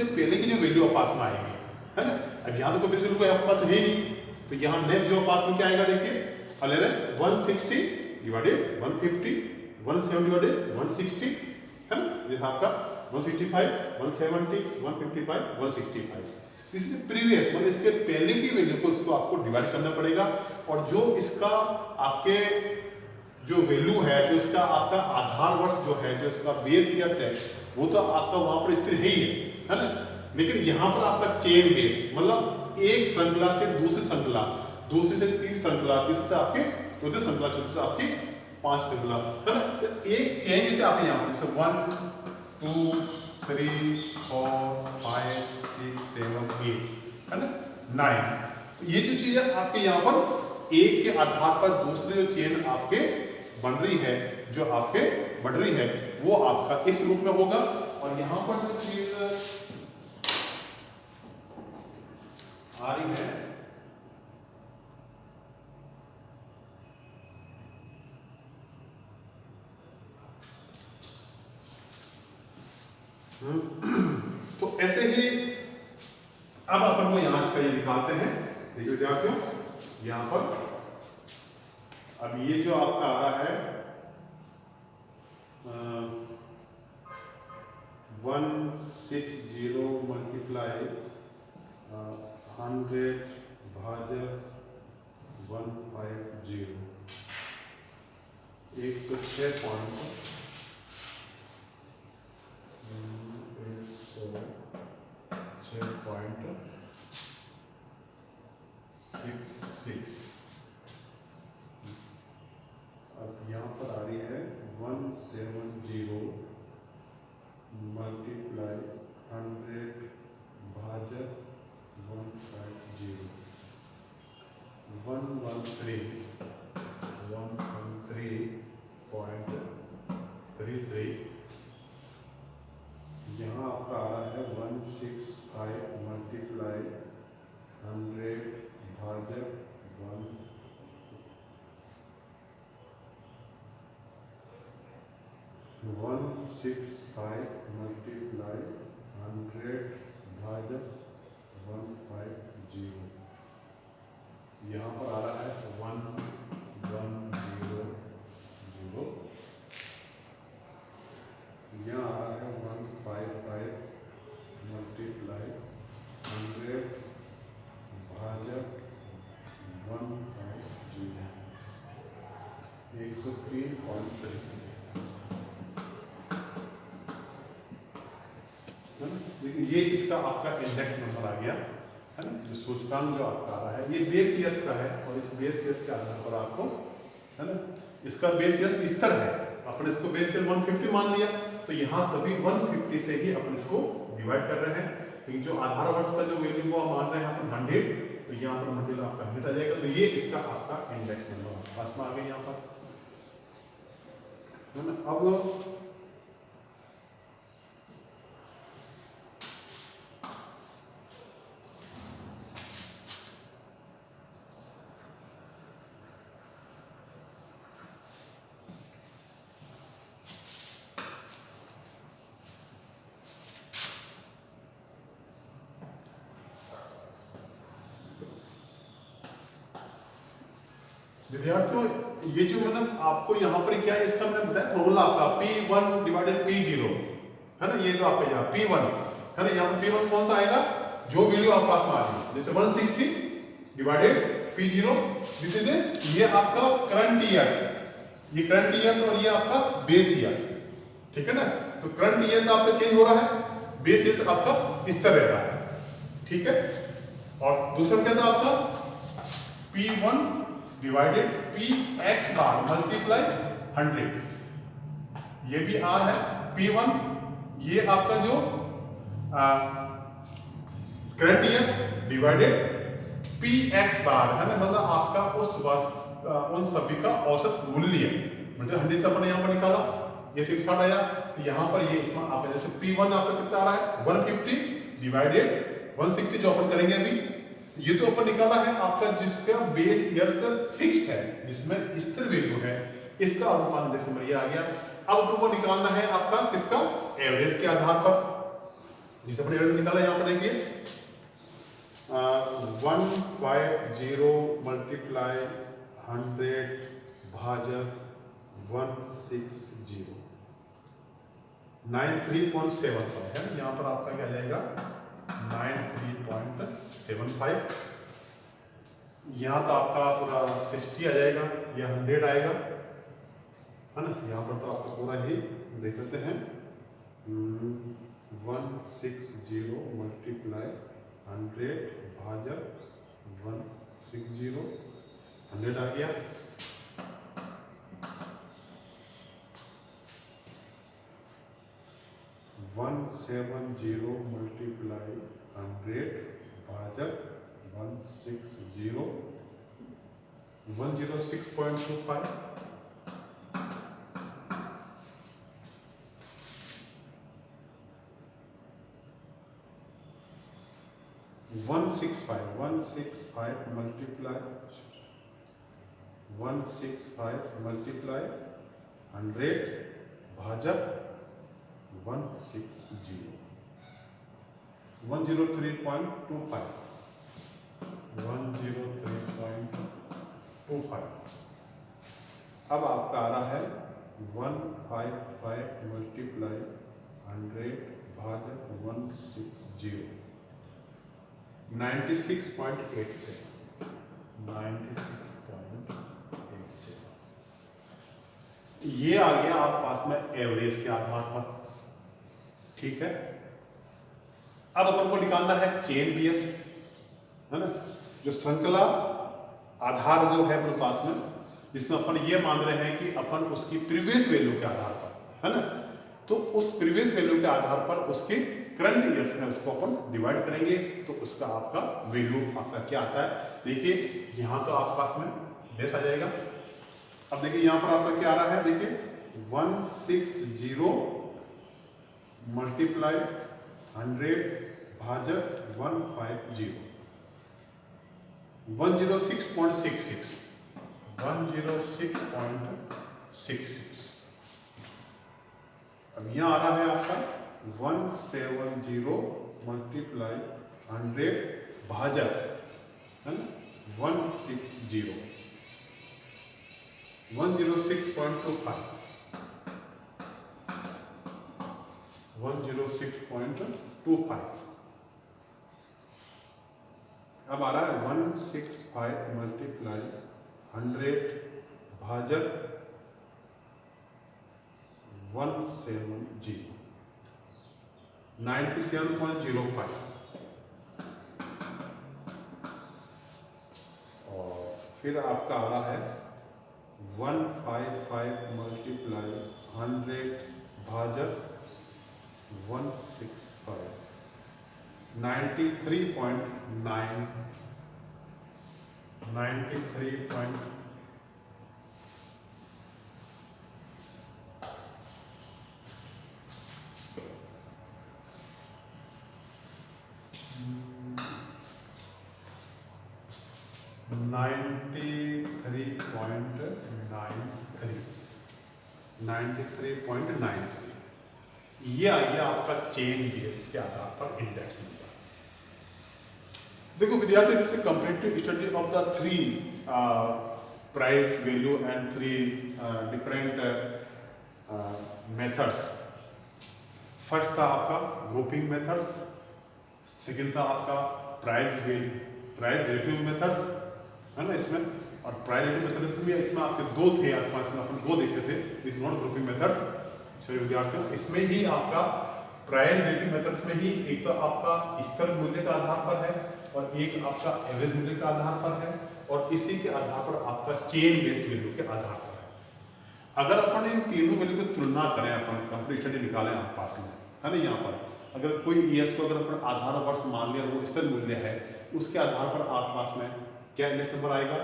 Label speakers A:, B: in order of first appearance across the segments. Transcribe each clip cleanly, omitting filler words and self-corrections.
A: जो पहले की जो वैल्यू आप पास में आएगी, है ना। अब यहाँ तो कोई वैल्यू कोई आपके पास है नहीं, तो यहाँ नेक्स्ट जो पास में क्या आएगा देखिए, ले रहे 160 डिवाइडेड 150, 170 डिवाइडेड 160, है ना। जैसे आपका 165, 170, 155, 165। इससे प्रीवियस मतलब इसके पहले की वैल्यू को इसको आपको डिवाइड करना पड़ेगा, और जो इसका आपके जो वैल्यू है, जो इसका आपका आधार वर्ष जो है, जो इसका बेस ईयर्स है, वो तो आपका वहां पर स्थिर है ही है ना। लेकिन यहाँ पर आपका चेन बेस मतलब एक श्रृंखला से दूसरी श्रृंखला, दूसरी से तीसरी श्रृंखला, तीसरी से आपके चौथी श्रृंखला, चौथी से आपकी पांच श्रृंखला, है ना। तो एक चेन जैसे आप यहाँ पर जैसे 1 2 3 4 5 6 7 8, है ना, 9। ये जो चीज है आपके यहाँ पर एक के आधार पर दूसरी जो चेन आपके बन रही है, जो आपके बढ़ रही है, वो आपका इस रूप में होगा। और यहाँ पर जो चीज आ रही है तो ऐसे ही अब अपन को यहां से ये निकालते हैं। देखिए विद्यार्थियों, यहां पर अब ये जो आपका आ रहा है 160 मल्टीप्लाई 100 भाजक 150, 106 पॉइंट 106.66। अब यहाँ पर आ रही है 170 मल्टीप्लाई 100 भाजक 150, 113.33। यहाँ आपका आ रहा है 165 मल्टीप्लाई 100 भाजक 165 मल्टीप्लाई 100 भाजक 150। यहाँ पर आ रहा है 1100। यहाँ आ रहा है 155 मल्टीप्लाई 100 भाजक 150, 103.3। लेकिन ये इसका आपका इंडेक्स नंबर आ गया, है ना। जो सूचकांक जो आपका आ रहा है, ये बेस ईयर्स का है, और इस बेस ईयर्स के आधार पर आपको, है ना, इसका बेस ईयर्स स्तर है, अपन इसको बेस ईयर 150 मान लिया, तो यहाँ सभी 150 से ही अपन इसको डिवाइड कर रहे हैं। लेकिन जो आधार वर्ष का जो वैल्यू को आप मान रहे हैं अपन 100, तो यहाँ पर मटेरियल आपका 100 आ जाएगा। तो ये इसका आपका इंडेक्स नंबर पास में आ गया यहाँ पर, है ना। अब विद्यार्थियों, ये जो मतलब आपको यहाँ पर क्या है, इसका मैंने बताया फॉर्मूला आपका P1 डिवाइडेड P0, है ना। ये जो आपका यहाँ P1 है ना, यहाँ पर P1 कौन सा आएगा, जो वैल्यू आप पास में आ रही है, जैसे 160 डिवाइडेड P0, दिस इज ये आपका करंट ईयर्स, ये करंट ईयर्स, और ये आपका बेस ईयर्स, ठीक है ना। तो करंट ईयर्स आपका चेंज हो रहा है, बेस ईयर्स आपका स्थिर रहता है, ठीक है। और दूसरा क्या था आपका P1 डिवाइडेड Px बार मल्टीप्लाई 100, ये भी R है। P1 ये आपका जो करंट ईयर्स डिवाइडेड Px बार, है ना, मतलब आपका उस वर्ष उन सभी का औसत मूल्य, मतलब 100 से अपन यहाँ पर निकाला, ये 60 आया, तो यहाँ पर ये इसमें आपका जैसे P1 आपका कितना आ रहा है 150 डिवाइडेड 160, जो अपन करेंगे अभी, ये तो अपन निकाला है आपका जिसका बेस ईयर्स फिक्स्ड है, जिसमें स्थिर वैल्यू है, इसका अनुपात इंडेक्स नंबर ये आ गया। अब अपन को निकालना है आपका किसका, एवरेज के आधार पर, जिसे अपने एरर निकाला यहाँ पर देखिए 150 मल्टीप्लाई 100 भाजक 160 93.75 है ना। यहाँ पर आपका क्या आ जाएगा 93.75। यहाँ तो आपका पूरा 60 आ जाएगा या 100 आएगा है ना। यहाँ पर तो आपका पूरा ही देख लेते हैं 160 मल्टीप्लाई 100 भाजक 160 100 आ गया। 170 मल्टीप्लाई 100 भाजक 160 106.25 165 मल्टीप्लाई 100 भाजक 160 103.25 103.25। अब आपका आ रहा है 155 मल्टीप्लाई 100 भाजक 160 96.87 96.87। ये आ गया आप पास में एवरेज के आधार पर, ठीक है। अब अपन को निकालना है चेन बीएस है ना, जो श्रृंखला आधार जो है अपने पास में, जिसमें अपन ये मान रहे हैं कि अपन उसकी प्रीवियस वैल्यू के आधार पर है ना, तो उस प्रीवियस वैल्यू के आधार पर उसके करंट ईयर्स में उसको अपन डिवाइड करेंगे तो उसका आपका वैल्यू आपका क्या आता है। देखिए यहाँ तो आसपास में बेस आ जाएगा। अब देखिए यहाँ पर आपका क्या आ रहा है, देखिए 160 मल्टीप्लाई 100 भाजक 150 106.66 106.66। अब यहाँ आ रहा है आपका 170 मल्टीप्लाई 100 भाजक है ना 160 106.25 106.25। अब आ रहा है 165 मल्टीप्लाई 100 भाजक 170 97.05। और फिर आपका आ रहा है 155 मल्टीप्लाई 100 भाजक 165 93.9 93. 93.93 ये आ गया आपका चेन बेस के आधार पर इंडेक्स नंबर। देखो विद्यार्थी, this is comparative study of the 3 price value and 3 different methods. First था आपका ग्रुपिंग मेथड्स, सेकंड था आपका प्राइस रिलेटिव मेथड्स है ना इसमें, और प्राइस रिलेटिव मेथड्स में इसमें आपके 2 थे आपके पास में, अपन 2 देखे थे, this not grouping methods. Sorry विद्यार्थियों, इसमें ही आपका प्राइस रिलेटिव मेथड्स में ही एक तो आपका स्तर मूल्य का आधार पर है और एक आपका एवरेज मूल्य का आधार पर है, और इसी के आधार पर आपका चेन बेस वैल्यू के आधार पर है। अगर अपन इन तीनों वैल्यू की तुलना करें, अपन कंप्लीट स्टडी निकालें आप पास में है ना, यहाँ पर अगर कोई ईयर्स को अगर अपन आधार वर्ष मान लिया वो स्तर मूल्य है, उसके आधार पर आप पास में क्या इंडेक्स नंबर आएगा।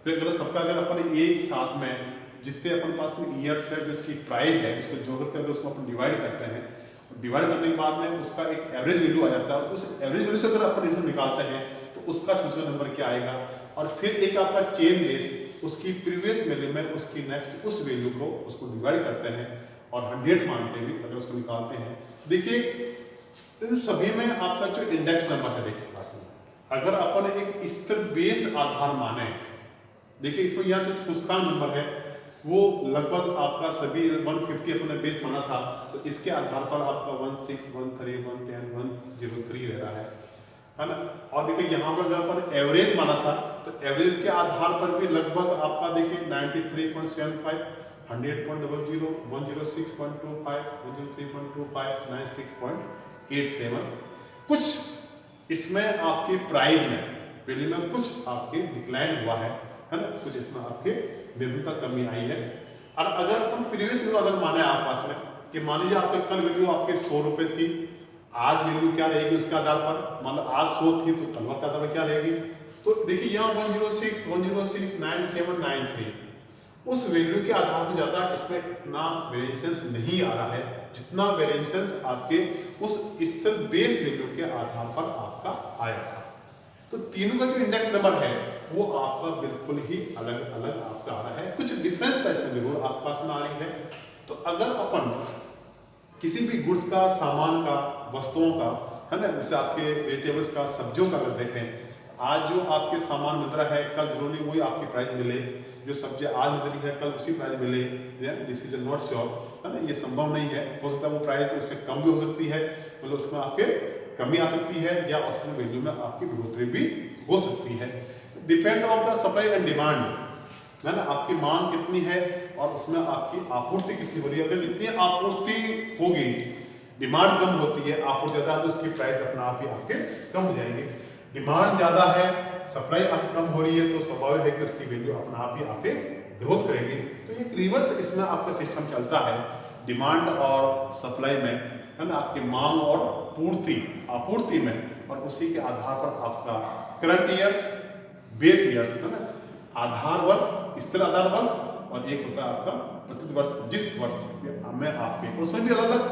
A: फिर अगर सबका अगर अपन एक साथ में जितने अपन पास में ईयर्स है, जो इसकी प्राइस है, उसको जोड़ करके उसको अपन डिवाइड करते हैं, डिवाइड करने के बाद में उसका एक एवरेज वैल्यू आ जाता है, उस एवरेज वैल्यू से अगर अपन इनको निकालते हैं तो उसका सूचना नंबर क्या आएगा। और फिर एक आपका चेन बेस, उसकी प्रीवियस वैल्यू में उसकी नेक्स्ट उस वैल्यू को उसको डिवाइड करते हैं और 100 मानते हुए अगर उसको निकालते हैं। देखिए इन सभी में आपका जो इंडेक्स नंबर है, देखिए पास में अगर अपन एक स्थिर बेस आधार माने, देखिए इसमें यहाँ जो सूचकांक नंबर है वो लगभग आपका सभी 150 अपने बेस माना था, तो इसके आधार पर आपका 16, 13, 110, 103 रह रहा है ना। और देखिए यहाँ पर अगर अपन एवरेज माना था तो एवरेज के आधार पर भी लगभग आपका देखिए 93.75, 100.00, 106.25, 103.25, 96.87। कुछ इसमें आपके प्राइस में वैल्यू में कुछ आपके डिक्लाइन हुआ है ना, कुछ इसमें आपके वैल्यू का कमी आई है। और अगर अपन प्रीवियस वैल्यू अगर माने आप पास में कि मान लीजिए आपके कल वैल्यू आपके 100 रुपए थी, आज वैल्यू क्या रहेगी उसके आधार पर, मतलब आज 100 थी तो कल के आधार पर क्या रहेगी। तो देखिए यहाँ 106, 106, 9793 उस वैल्यू के आधार पर ज्यादा इसमें इतना वेरिएशंस नहीं आ रहा है जितना वेरिएशंस आपके उस स्थिर बेस वैल्यू के आधार पर आपका आया था। तो तीनों का जो इंडेक्स नंबर है वो आपका बिल्कुल ही अलग अलग आपका आ रहा है, कुछ डिफरेंस था इसमें जरूर आपके पास में आ रही है। तो अगर अपन किसी भी गुड्स का, सामान का, वस्तुओं का, है ना, जैसे आपके वेजिटेबल्स का, सब्जियों का अगर देखें, आज जो आपके सामान मिल रहा है कल जरूरी वही आपकी प्राइस मिले, जो सब्जी आज मिल रही है कल उसी प्राइस मिले, दिस इज नॉट श्योर, है ना, ये संभव नहीं है। हो सकता है वो प्राइस उससे कम भी हो सकती है, मतलब उसमें आपके कमी आ सकती है, या उसमें वैल्यू में आपकी बढ़ोतरी भी हो सकती है। Depend on the supply and demand, है ना, आपकी मांग कितनी है और उसमें आपकी आपूर्ति कितनी हो रही है। अगर जितनी आपूर्ति होगी, डिमांड कम होती है, आपूर्ति ज्यादा है तो उसकी प्राइस अपना आप ही आपके कम हो जाएंगे। डिमांड ज्यादा है, सप्लाई अब कम हो रही है तो स्वाभाविक है कि उसकी वैल्यू अपना आप ही आपके ग्रोथ करेगी। तो एक रिवर्स इसमें आपका सिस्टम चलता है डिमांड और सप्लाई में, है ना, आपकी मांग और आपूर्ति में, और उसी के आधार पर आपका करंट ईयर्स, बेस ईयर्स, है ना, आधार वर्ष, स्थिर आधार वर्ष, और एक होता है आपका प्रस्तुत वर्ष, जिस वर्ष में आपके, उसमें भी अलग अलग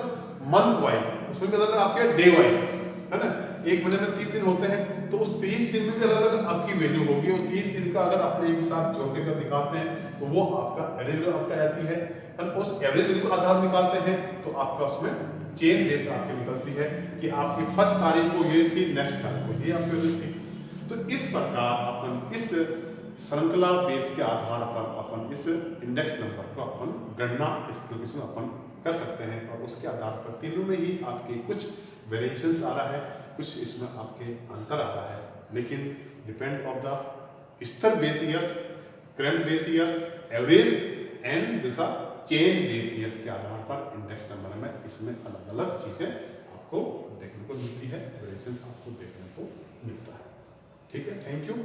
A: मंथ वाइज, उसमें भी अलग अलग आपके डे वाइज, है ना, एक महीने में 30 दिन होते हैं तो उस 30 दिन में भी अलग अलग आपकी वैल्यू होगी। और 30 दिन का अगर अपने एक साथ जोड़ के कर निकालते हैं तो वो आपका एवरेज आपका आती है, और उस एवरेज वैल्यू का आधार निकालते हैं तो आपका उसमें चेन बेस आपकी निकलती है कि आपकी फर्स्ट तारीख को ये थी, नेक्स्ट तारीख को ये आपकी एवरेज थी। तो इस प्रकार अपन इस श्रृंखला बेस के आधार पर अपन इस इंडेक्स नंबर को अपन गणना इस कैलकुलेशन अपन कर सकते हैं, और उसके आधार पर तीनों में ही आपके कुछ वेरिएशंस आ रहा है, कुछ इसमें आपके अंतर आ रहा है, लेकिन डिपेंड ऑफ द स्थिर base years, current base years, average and Disha chain base years के आधार पर इंडेक्स नंबर में इसमें अलग अलग चीजें आपको देखने को मिलती है, वेरिएशंस आपको देखने को मिलता है। ठीक है, थैंक यू।